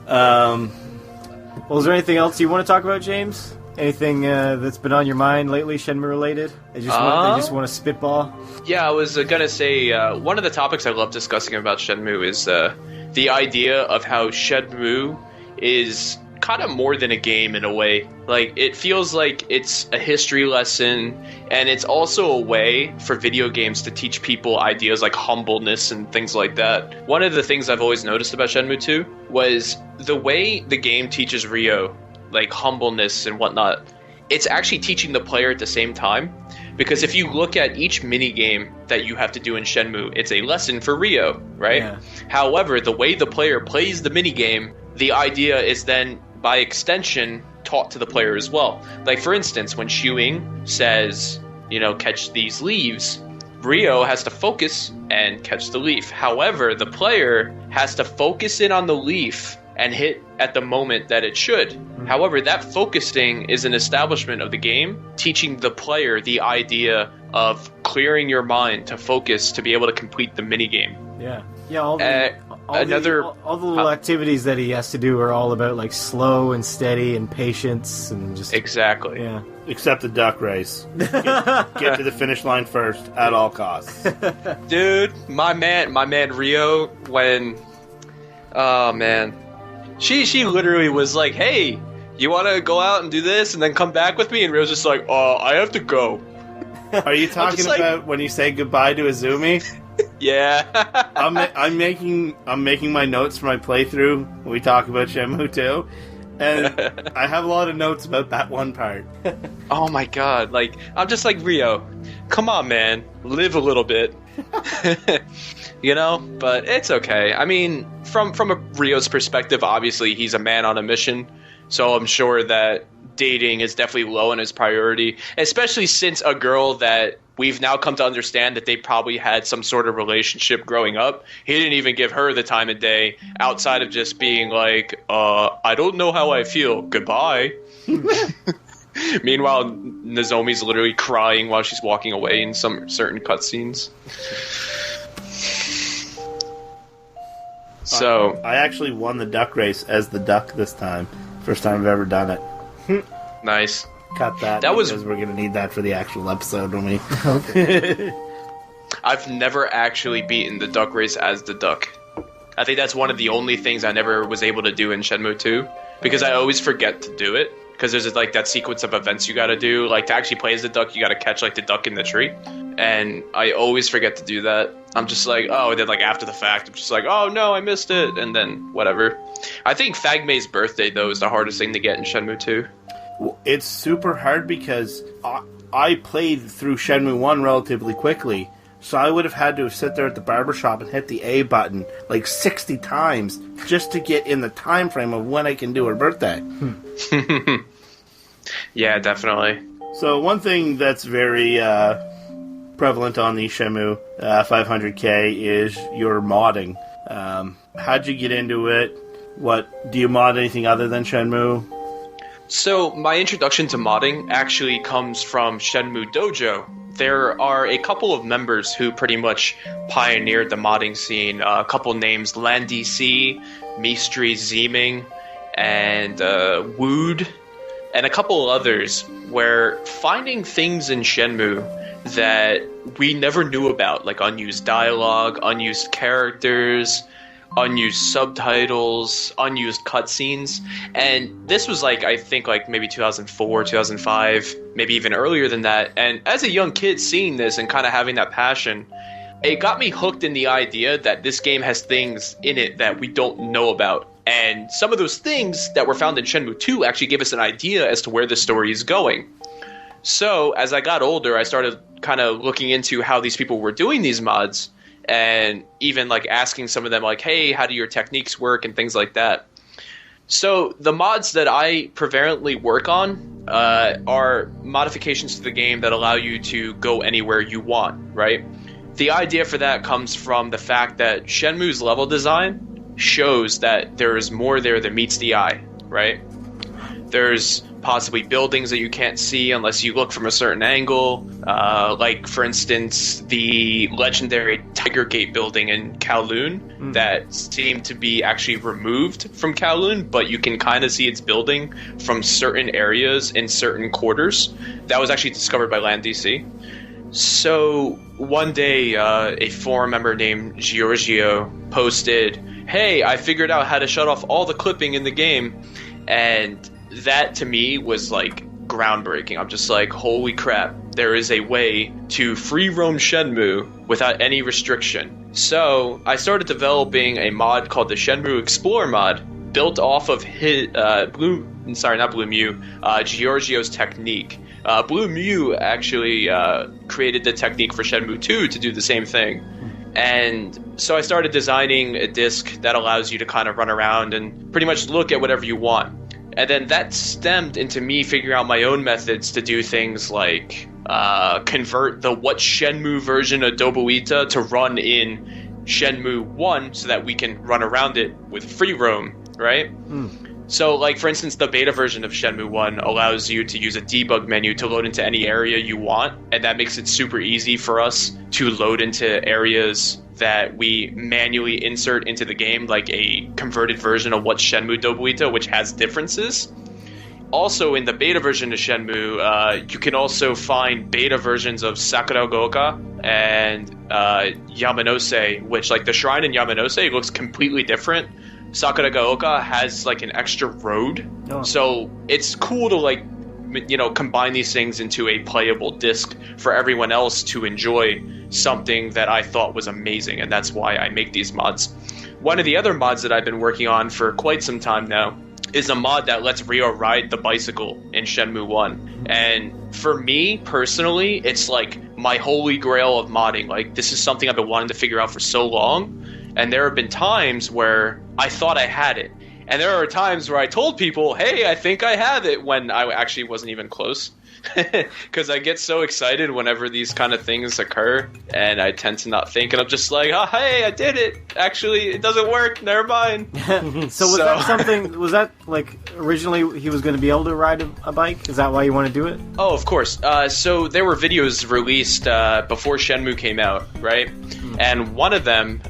[SPEAKER 1] Well, is there anything else you want to talk about, James? Anything that's been on your mind lately, Shenmue related? They just want to spitball?
[SPEAKER 3] Yeah, I was gonna say, one of the topics I love discussing about Shenmue is the idea of how Shenmue is kind of more than a game in a way. Like, it feels like it's a history lesson, and it's also a way for video games to teach people ideas like humbleness and things like that. One of the things I've always noticed about Shenmue 2 was the way the game teaches Ryo, like humbleness and whatnot. It's actually teaching the player at the same time, because if you look at each minigame that you have to do in Shenmue, it's a lesson for Ryo, right? Yeah. However, the way the player plays the minigame, the idea is then, by extension, taught to the player as well. Like, for instance, when Shuing says, catch these leaves, Ryo has to focus and catch the leaf. However, the player has to focus in on the leaf and hit at the moment that it should. However, that focusing is an establishment of the game, teaching the player the idea of clearing your mind to focus to be able to complete the minigame.
[SPEAKER 1] Yeah. Yeah, all the little activities that he has to do are all about like slow and steady and patience and just
[SPEAKER 3] exactly.
[SPEAKER 1] Yeah.
[SPEAKER 2] Except the duck race. Get to the finish line first at all costs.
[SPEAKER 3] Dude, my man Rio, when oh man. She literally was like, "Hey, you want to go out and do this and then come back with me?" And Rio's just like, I have to go."
[SPEAKER 2] Are you talking about when you say goodbye to Izumi?
[SPEAKER 3] Yeah.
[SPEAKER 2] I'm making my notes for my playthrough when we talk about Shenmue 2, and I have a lot of notes about that one part.
[SPEAKER 3] Oh my god, like, I'm just like, Rio, come on, man, live a little bit. You know, but it's okay. I mean, from a Rio's perspective, obviously he's a man on a mission, so I'm sure that dating is definitely low on his priority, especially since a girl that we've now come to understand that they probably had some sort of relationship growing up. He didn't even give her the time of day outside of just being like, I don't know how I feel. Goodbye. Meanwhile, Nozomi's literally crying while she's walking away in some certain cutscenes. So
[SPEAKER 2] I actually won the duck race as the duck this time. First time I've ever done it.
[SPEAKER 3] Nice.
[SPEAKER 2] Cut that. Because we're going to need that for the actual episode when we.
[SPEAKER 1] Okay.
[SPEAKER 3] I've never actually beaten the duck race as the duck. I think that's one of the only things I never was able to do in Shenmue 2 because I always forget to do it. Because there's like that sequence of events you got to do. Like to actually play as the duck, you got to catch like the duck in the tree, and I always forget to do that. I'm just like, oh, and then like after the fact, I'm just like, oh no, I missed it, and then whatever. I think Fagme's birthday though is the hardest thing to get in Shenmue 2.
[SPEAKER 2] Well, it's super hard because I played through Shenmue 1 relatively quickly, so I would have had to sit there at the barbershop and hit the A button like 60 times just to get in the time frame of when I can do her birthday.
[SPEAKER 3] Yeah, definitely.
[SPEAKER 2] So one thing that's very prevalent on the Shenmue 500K is your modding. How'd you get into it? What do you mod anything other than Shenmue?
[SPEAKER 3] So my introduction to modding actually comes from Shenmue Dojo. There are a couple of members who pretty much pioneered the modding scene. A couple names, LandDC, Mistry Zeeming, and Wood, and a couple others, where finding things in Shenmue that we never knew about, like unused dialogue, unused characters, unused subtitles, unused cutscenes, and this was like, I think like maybe 2004, 2005, maybe even earlier than that, and as a young kid seeing this and kind of having that passion, it got me hooked in the idea that this game has things in it that we don't know about, and some of those things that were found in Shenmue 2 actually gave us an idea as to where the story is going. So as I got older, I started kind of looking into how these people were doing these mods, and even like asking some of them like, hey, how do your techniques work and things like that. So the mods that I prevalently work on are modifications to the game that allow you to go anywhere you want, right? The idea for that comes from the fact that Shenmue's level design shows that there is more there than meets the eye, right? There's possibly buildings that you can't see unless you look from a certain angle. Like, for instance, the legendary Tiger Gate building in Kowloon that seemed to be actually removed from Kowloon, but you can kind of see its building from certain areas in certain quarters. That was actually discovered by LandDC. So one day, a forum member named Giorgio posted, hey, I figured out how to shut off all the clipping in the game, and that to me was like groundbreaking. I'm just like, holy crap, there is a way to free roam Shenmue without any restriction. So I started developing a mod called the Shenmue Explore mod, built off of his Giorgio's technique. Blue Mew actually created the technique for Shenmue 2 to do the same thing. And so I started designing a disc that allows you to kind of run around and pretty much look at whatever you want. And then that stemmed into me figuring out my own methods to do things like convert the What Shenmue version of Dobuita to run in Shenmue 1 so that we can run around it with free roam, right? So, like, for instance, the beta version of Shenmue 1 allows you to use a debug menu to load into any area you want, and that makes it super easy for us to load into areas that we manually insert into the game, like a converted version of what's Shenmue Dobuita, which has differences. Also, in the beta version of Shenmue, you can also find beta versions of Sakuragaoka and Yamanose, which, like, the shrine in Yamanose looks completely different. Sakuragaoka has, like, an extra road. Oh. So it's cool to, like, combine these things into a playable disc for everyone else to enjoy something that I thought was amazing, and that's why I make these mods. One of the other mods that I've been working on for quite some time now is a mod that lets Ryo ride the bicycle in Shenmue 1. And for me, personally, it's like my holy grail of modding. Like, this is something I've been wanting to figure out for so long, and there have been times where I thought I had it. And there are times where I told people, hey, I think I have it, when I actually wasn't even close. Because I get so excited whenever these kind of things occur, and I tend to not think, and I'm just like, oh, hey, I did it. Actually, it doesn't work. Never mind.
[SPEAKER 1] So that something, was that, like, originally he was going to be able to ride a bike? Is that why you want to do it?
[SPEAKER 3] Oh, of course. So there were videos released before Shenmue came out, right? And one of them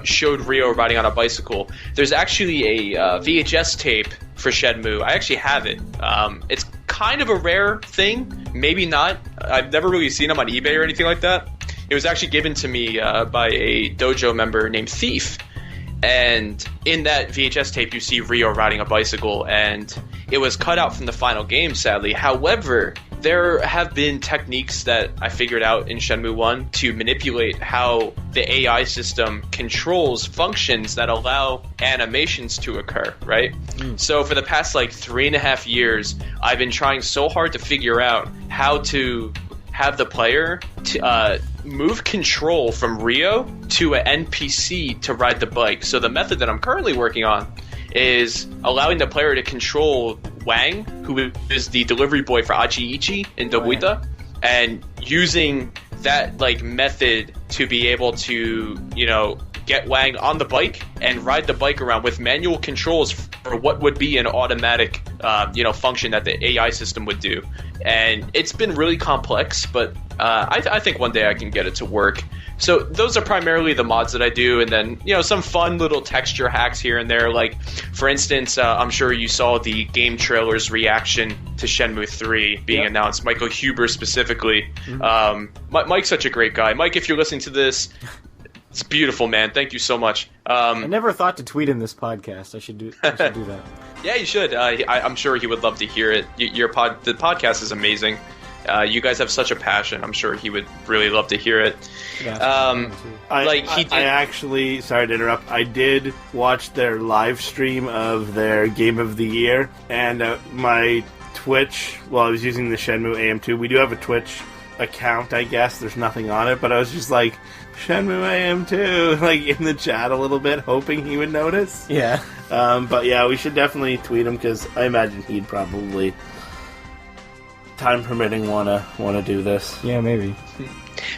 [SPEAKER 3] showed Ryo riding on a bicycle. There's actually a VHS tape for Shenmue. I actually have it. It's kind of a rare thing. Maybe not. I've never really seen them on eBay or anything like that. It was actually given to me by a dojo member named Thief. And in that VHS tape, you see Ryo riding a bicycle, and it was cut out from the final game, sadly. However, there have been techniques that I figured out in Shenmue 1 to manipulate how the AI system controls functions that allow animations to occur, right? So for the past, like, 3.5 years, I've been trying so hard to figure out how to have the player to move control from Ryo to an NPC to ride the bike. So the method that I'm currently working on is allowing the player to control Wang, who is the delivery boy for Achi-Ichi in Dobuita, and using that, like, method to be able to, get Wang on the bike and ride the bike around with manual controls for what would be an automatic, function that the AI system would do. And it's been really complex, but I think one day I can get it to work. So those are primarily the mods that I do, and then, some fun little texture hacks here and there. Like, for instance, I'm sure you saw the game trailer's reaction to Shenmue 3 being announced. Michael Huber specifically. Mike's such a great guy. Mike, if you're listening to this, it's beautiful, man. Thank you so much.
[SPEAKER 1] I never thought to tweet in this podcast. I should do that.
[SPEAKER 3] Yeah, you should. I'm sure he would love to hear it. The podcast is amazing. You guys have such a passion. I'm sure he would really love to hear it.
[SPEAKER 2] I actually, sorry to interrupt, I did watch their live stream of their Game of the Year, and my Twitch, I was using the Shenmue AM2. We do have a Twitch account, I guess. There's nothing on it, but I was just like, Shenmue AM2, like, in the chat a little bit, hoping he would notice.
[SPEAKER 1] Yeah.
[SPEAKER 2] But yeah, we should definitely tweet him, because I imagine he'd probably, time permitting, wanna do this.
[SPEAKER 1] Yeah, maybe.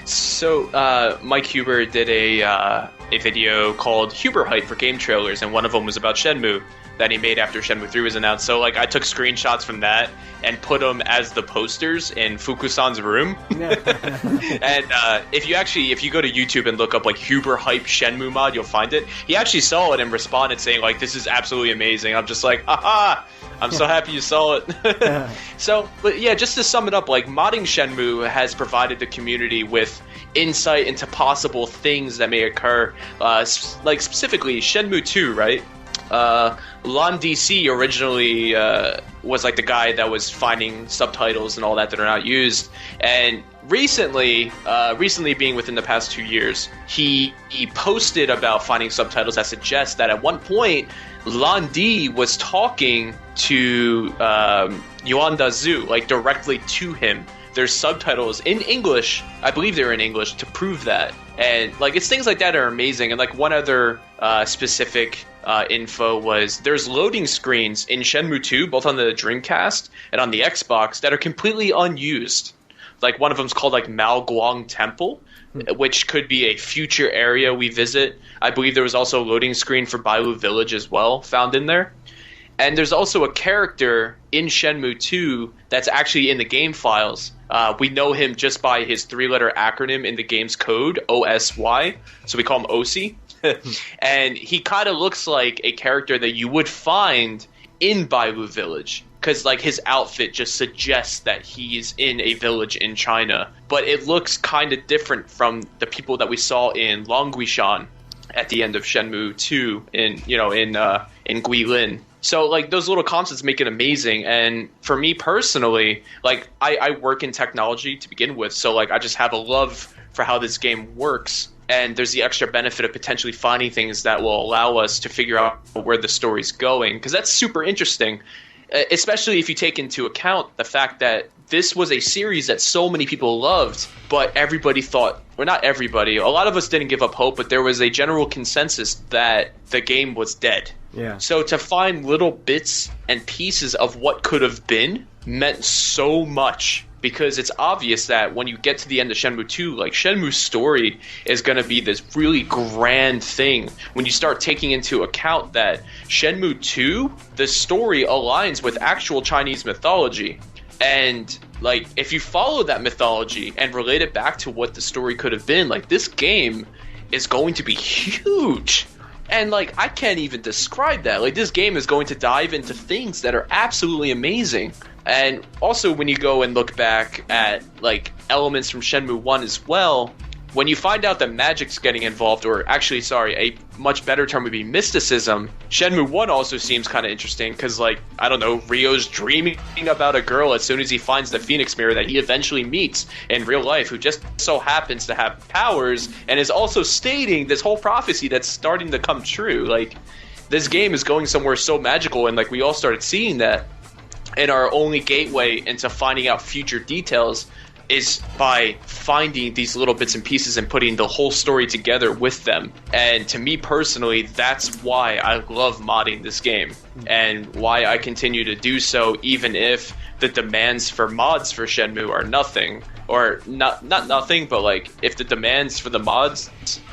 [SPEAKER 3] So, Mike Huber did a video called Huber Hype for game trailers, and one of them was about Shenmue that he made after Shenmue 3 was announced. So, like, I took screenshots from that and put them as the posters in Fukusan's room. And if you go to YouTube and look up, like, Huber Hype Shenmue mod, you'll find it. He actually saw it and responded saying, like, this is absolutely amazing. I'm just like, haha! I'm so happy you saw it. So, but yeah, just to sum it up, like, modding Shenmue has provided the community with insight into possible things that may occur. Like, specifically, Shenmue 2, right? Lon DC originally was, like, the guy that was finding subtitles and all that are not used. And recently being within the past 2 years, he posted about finding subtitles that suggest that at one point, Lon D was talking to Yuan Dazu, like, directly to him. There's subtitles in English, I believe they're in English, to prove that. And, like, it's things like that are amazing. And, like, one other specific info was there's loading screens in Shenmue 2, both on the Dreamcast and on the Xbox, that are completely unused. Like, one of them's called, like, Mao Guang Temple, which could be a future area we visit. I believe there was also a loading screen for Bailu Village as well, found in there. And there's also a character in Shenmue 2 that's actually in the game files. We know him just by his 3-letter acronym in the game's code, OSY. So we call him OC. And he kind of looks like a character that you would find in Bailu Village. Because like his outfit just suggests that he's in a village in China. But it looks kind of different from the people that we saw in Longguishan at the end of Shenmue 2 in Guilin. So, like, those little concepts make it amazing, and for me personally, like, I work in technology to begin with, so, like, I just have a love for how this game works, and there's the extra benefit of potentially finding things that will allow us to figure out where the story's going, because that's super interesting, especially if you take into account the fact that this was a series that so many people loved, but everybody thought, well, not everybody, a lot of us didn't give up hope, but there was a general consensus that the game was dead.
[SPEAKER 1] Yeah.
[SPEAKER 3] So to find little bits and pieces of what could have been meant so much, because it's obvious that when you get to the end of Shenmue 2, like, Shenmue's story is going to be this really grand thing. When you start taking into account that Shenmue 2, the story aligns with actual Chinese mythology. And, like, if you follow that mythology and relate it back to what the story could have been, like, this game is going to be huge. And, like, I can't even describe that. Like, this game is going to dive into things that are absolutely amazing. And also, when you go and look back at, like, elements from Shenmue 1 as well, when you find out that magic's getting involved, or actually, sorry, a much better term would be mysticism, Shenmue 1 also seems kind of interesting because, like, I don't know, Ryo's dreaming about a girl as soon as he finds the Phoenix Mirror that he eventually meets in real life, who just so happens to have powers and is also stating this whole prophecy that's starting to come true. Like, this game is going somewhere so magical, and, like, we all started seeing that. And our only gateway into finding out future details is by finding these little bits and pieces and putting the whole story together with them. And to me personally, that's why I love modding this game, and why I continue to do so, even if the demands for mods for Shenmue are nothing. Or not nothing, but, like, if the demands for the mods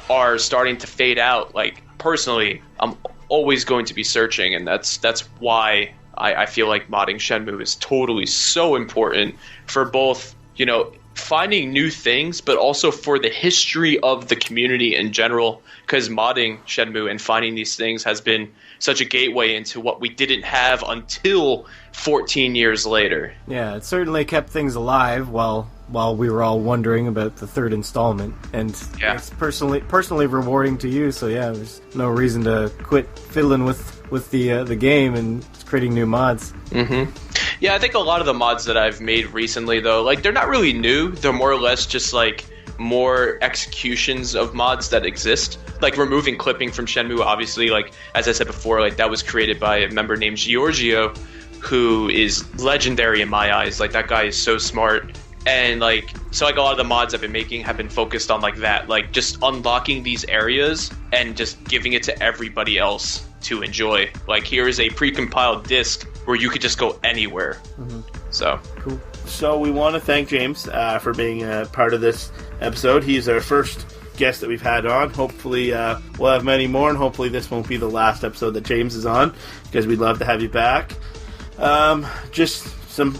[SPEAKER 3] are starting to fade out, like, personally, I'm always going to be searching, and that's why I feel like modding Shenmue is totally so important for both, you know, finding new things, but also for the history of the community in general, because modding Shenmue and finding these things has been such a gateway into what we didn't have until 14 years later.
[SPEAKER 1] Yeah, it certainly kept things alive while we were all wondering about the third installment, and it's personally rewarding to you, so yeah, there's no reason to quit fiddling with the game and creating new mods.
[SPEAKER 3] Mm-hmm. Yeah, I think a lot of the mods that I've made recently, though, like, they're not really new. They're more or less just, like, more executions of mods that exist. Like, removing clipping from Shenmue, obviously, like, as I said before, like, that was created by a member named Giorgio, who is legendary in my eyes. Like, that guy is so smart. And, like, so, like, a lot of the mods I've been making have been focused on, like, that. Like, just unlocking these areas and just giving it to everybody else to enjoy. Like, here is a pre-compiled disc where you could just go anywhere. Mm-hmm. So
[SPEAKER 1] cool.
[SPEAKER 2] So we want to thank James for being a part of this episode. He's our first guest that we've had on. Hopefully we'll have many more, and hopefully this won't be the last episode that James is on, because we'd love to have you back. Just some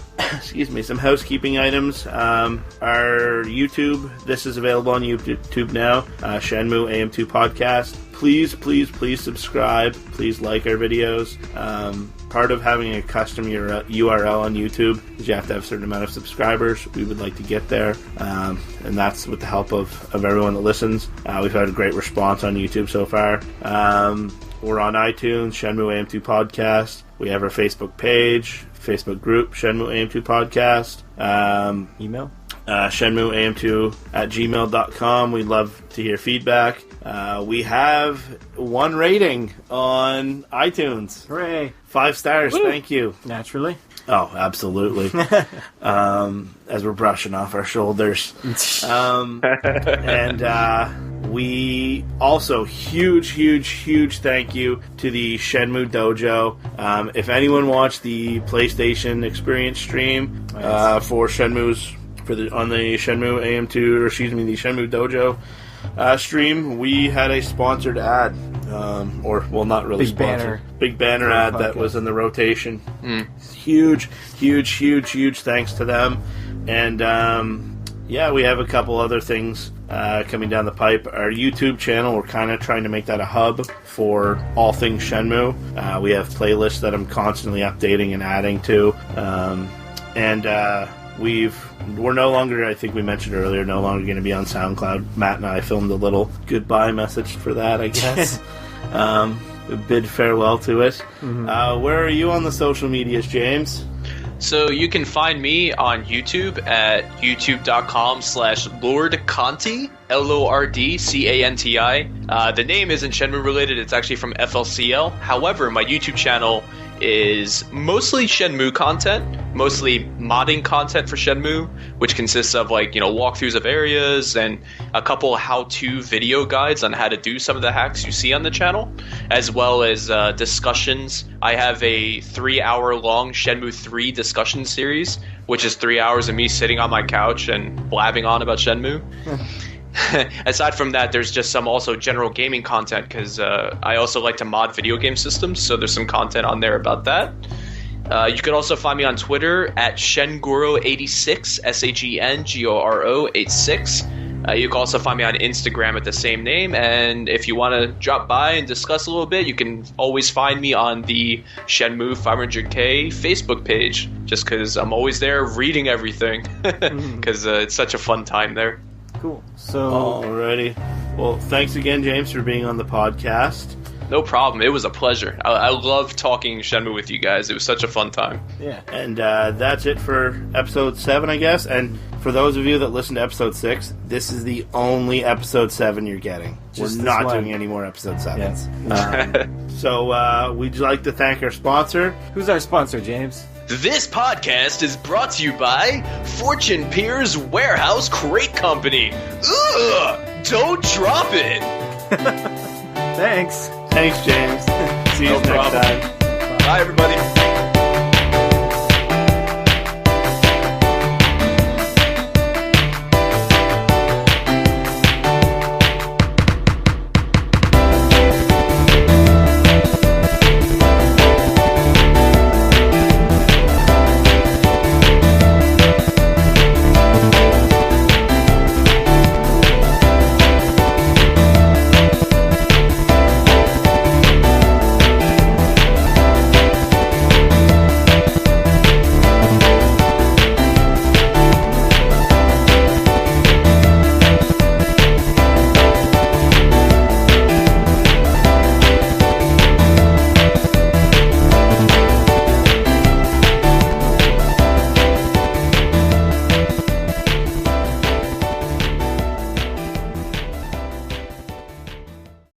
[SPEAKER 2] some housekeeping items. Our YouTube, this is available on YouTube now, Shenmue AM2 Podcast. Please subscribe. Please like our videos. Part of having a custom URL on YouTube is you have to have a certain amount of subscribers. We would like to get there, and that's with the help of everyone that listens. We've had a great response on YouTube so far. We're on iTunes, Shenmue AM2 Podcast. We have our Facebook page, Facebook group, Shenmue AM2 Podcast.
[SPEAKER 1] Email?
[SPEAKER 2] ShenmueAM2@gmail.com. We'd love to hear feedback. We have 1 rating on iTunes.
[SPEAKER 1] Hooray.
[SPEAKER 2] 5 stars,
[SPEAKER 3] Woo.
[SPEAKER 2] Thank you.
[SPEAKER 1] Naturally.
[SPEAKER 2] Oh, absolutely. As we're brushing off our shoulders. And we also, huge thank you to the Shenmue Dojo. If anyone watched the PlayStation Experience stream for Shenmue's, on the Shenmue AM2, or excuse me, the Shenmue Dojo stream, we had a sponsored ad. or well, not really
[SPEAKER 1] Big
[SPEAKER 2] sponsored.
[SPEAKER 1] banner.
[SPEAKER 2] Big banner ad that was in the rotation. Huge thanks to them. And yeah, we have a couple other things coming down the pipe. Our YouTube channel, we're kind of trying to make that a hub for all things Shenmue. We have playlists that I'm constantly updating and adding to. We're no longer, I think we mentioned earlier, no longer going to be on SoundCloud. Matt and I filmed a little goodbye message for that, I guess. A bid farewell to it. Where are you on the social medias, James?
[SPEAKER 3] So you can find me on YouTube at youtube.com/LordCanti, LORDCANTI. The name isn't Shenmue related, it's actually from FLCL. However, my YouTube channel is mostly Shenmue content, mostly modding content for Shenmue, which consists of walkthroughs of areas and a couple how-to video guides on how to do some of the hacks you see on the channel, as well as discussions. I have a 3-hour-long Shenmue 3 discussion series, which is 3 hours of me sitting on my couch and blabbing on about Shenmue. Aside from that, there's just some also general gaming content, because I also like to mod video game systems, so there's some content on there about that. You can also find me on Twitter at Shengoro86, SHENGORO86. You can also find me on Instagram at the same name, and if you want to drop by and discuss a little bit, you can always find me on the Shenmue 500K Facebook page, just because I'm always there reading everything, because it's such a fun time there.
[SPEAKER 1] Cool. So,
[SPEAKER 2] alrighty. Well, thanks again, James, for being on the podcast.
[SPEAKER 3] No problem. It was a pleasure. I love talking Shenmue with you guys. It was such a fun time.
[SPEAKER 1] Yeah.
[SPEAKER 2] And that's it for episode 7, I guess. And for those of you that listen to episode 6, this is the only episode 7 you're getting.
[SPEAKER 1] Just
[SPEAKER 2] We're not
[SPEAKER 1] this one.
[SPEAKER 2] doing any more episode 7s.
[SPEAKER 1] Yes.
[SPEAKER 2] So we'd like to thank our sponsor.
[SPEAKER 1] Who's our sponsor, James?
[SPEAKER 3] This podcast is brought to you by Fortune Piers Warehouse Crate Company. Ugh! Don't drop it!
[SPEAKER 1] Thanks.
[SPEAKER 2] Thanks, James. See you
[SPEAKER 3] No
[SPEAKER 2] next
[SPEAKER 3] problem.
[SPEAKER 2] time.
[SPEAKER 3] Bye, everybody.